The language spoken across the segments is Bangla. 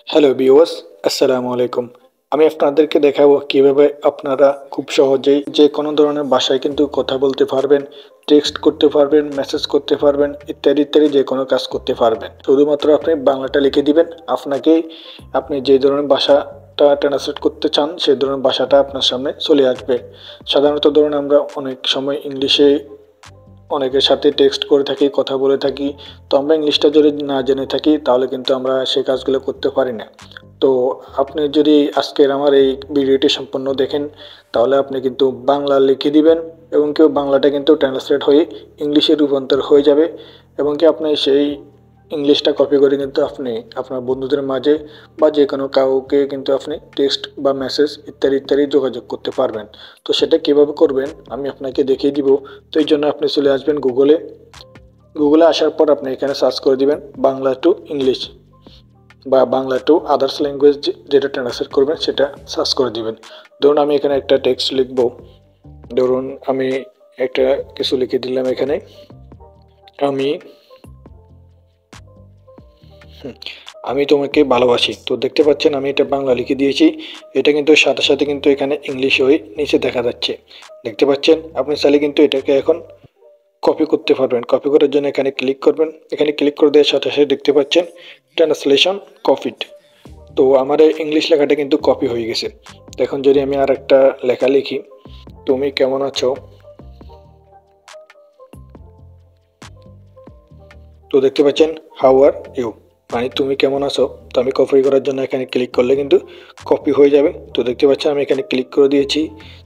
হ্যালো ভিউয়ার্স, আসসালামু আলাইকুম। আমি আপনাদেরকে দেখাবো কিভাবে আপনারা খুব সহজেই যে কোনো ধরনের ভাষায় কিন্তু কথা বলতে পারবেন, টেক্সট করতে পারবেন, মেসেজ করতে পারবেন, ইত্যাদি ইত্যাদি যে কোনো কাজ করতে পারবেন। শুধুমাত্র আপনি বাংলাটা লিখে দিবেন, আপনি যে ধরনের ভাষাটা ট্রান্সলেট করতে চান সেই ধরনের ভাষাটা আপনার সামনে চলে আসবে। সাধারণত ধরুন আমরা অনেক সময় ইংলিশে অনেকের সাথে টেক্সট করে থাকি, কথা বলে থাকি। তো আমরা ইংলিশটা যদি না জেনে থাকি তাহলে কিন্তু আমরা সেই কাজগুলো করতে পারি না। তো আপনি যদি আজকের আমার এই ভিডিওটি সম্পূর্ণ দেখেন তাহলে আপনি কিন্তু বাংলা লিখে দিবেন এবং কেউ বাংলাটা কিন্তু ট্রান্সলেট হয়ে ইংলিশে রূপান্তর হয়ে যাবে এবং কি আপনি সেই ইংলিশটা কপি করে কিন্তু আপনি আপনার বন্ধুদের মাঝে বা যে কোনো কাউকে কিন্তু আপনি টেক্সট বা মেসেজ ইত্যাদি ইত্যাদি যোগাযোগ করতে পারবেন। তো সেটা কীভাবে করবেন আমি আপনাকে দেখিয়ে দিব। তো এই জন্য আপনি চলে আসবেন গুগলে আসার পর আপনি এখানে সার্চ করে দিবেন বাংলা টু ইংলিশ বা বাংলা টু আদার্স ল্যাঙ্গুয়েজ, যেটা ট্রান্সলেট করবেন সেটা সার্চ করে দিবেন। ধরুন আমি এখানে একটা টেক্সট লিখব, ধরুন আমি একটা কিছু লিখে দিলাম এখানে, আমি আমি তোমাকে ভালোবাসি। তো দেখতে পাচ্ছেন আমি এটা বাংলা লিখে দিয়েছি। এটা কিন্তু সাথে সাথে কিন্তু এখানে ইংলিশ হয়ে নিচে দেখা যাচ্ছে, দেখতে পাচ্ছেন। আপনি চাইলে কিন্তু এটাকে এখন কপি করতে পারবেন। কপি করার জন্য এখানে ক্লিক করবেন। এখানে ক্লিক করে দেওয়ার সাথে সাথে দেখতে পাচ্ছেন ট্রান্সলেশন কপিড। তো আমার এই ইংলিশ লেখাটা কিন্তু কপি হয়ে গেছে। তো এখন যদি আমি আর একটা লেখা লিখি, তুমি কেমন আছো, তো দেখতে পাচ্ছেন হাউ আর ইউ, মানে তুমি কেমন আছো। তো আমি কপি করার জন্য এখানে ক্লিক করলে কিন্তু কপি হয়ে যাবে। তো দেখতে পাচ্ছেন আমি এখানে ক্লিক করে দিয়েছি।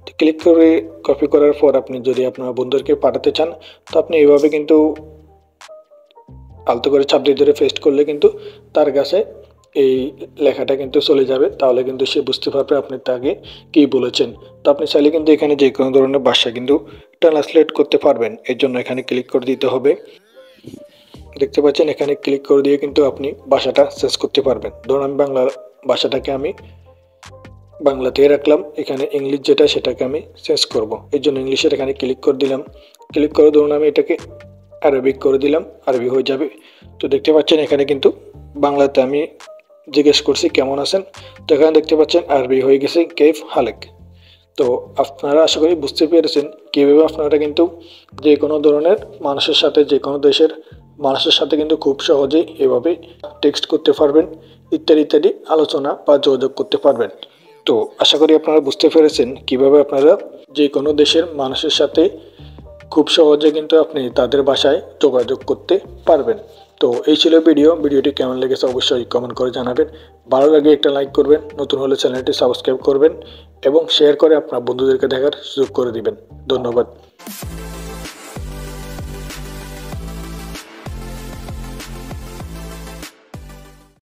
তো ক্লিক করে কপি করার পর আপনি যদি আপনার বন্ধুদেরকে পাঠাতে চান তো আপনি এইভাবে কিন্তু আলতো করে চাপ দিয়ে ধরে পেস্ট করলে কিন্তু তার কাছে এই লেখাটা কিন্তু চলে যাবে। তাহলে কিন্তু সে বুঝতে পারবে আপনি তাকে কী বলেছেন। তো আপনি চাইলে কিন্তু এখানে যে কোনো ধরনের ভাষা কিন্তু ট্রান্সলেট করতে পারবেন। এর জন্য এখানে ক্লিক করে দিতে হবে। দেখতে পাচ্ছেন এখানে ক্লিক করে দিয়ে কিন্তু আপনি ভাষাটা চেঞ্জ করতে পারবেন। ধরুন আমি বাংলা ভাষাটাকে আমি বাংলাতেই রাখলাম, এখানে ইংলিশ যেটা সেটাকে আমি চেঞ্জ করব। এর জন্য ইংলিশের এখানে ক্লিক করে দিলাম। ক্লিক করে ধরুন আমি এটাকে আরবিক করে দিলাম, আরবি হয়ে যাবে। তো দেখতে পাচ্ছেন এখানে কিন্তু বাংলাতে আমি জিজ্ঞেস করছি কেমন আছেন, তো এখানে দেখতে পাচ্ছেন আরবি হয়ে গেছে কেফ হালেক। তো আপনারা আশা করি বুঝতে পেরেছেন কীভাবে আপনারা কিন্তু যে কোনো ধরনের মানুষের সাথে, যে কোনো দেশের মানুষের সাথে কিন্তু খুব সহজেই এভাবে টেক্সট করতে পারবেন, ইত্যাদি ইত্যাদি আলোচনা বা যোগাযোগ করতে পারবেন। তো আশা করি আপনারা বুঝতে পেরেছেন কিভাবে আপনারা যে কোনো দেশের মানুষের সাথে খুব সহজে কিন্তু আপনি তাদের ভাষায় যোগাযোগ করতে পারবেন। তো এই ছিল ভিডিওটি কেমন লেগেছে অবশ্যই কমেন্ট করে জানাবেন। ভালো লাগে একটা লাইক করবেন, নতুন হলে চ্যানেলটি সাবস্ক্রাইব করবেন এবং শেয়ার করে আপনার বন্ধুদেরকে দেখার সুযোগ করে দিবেন। ধন্যবাদ।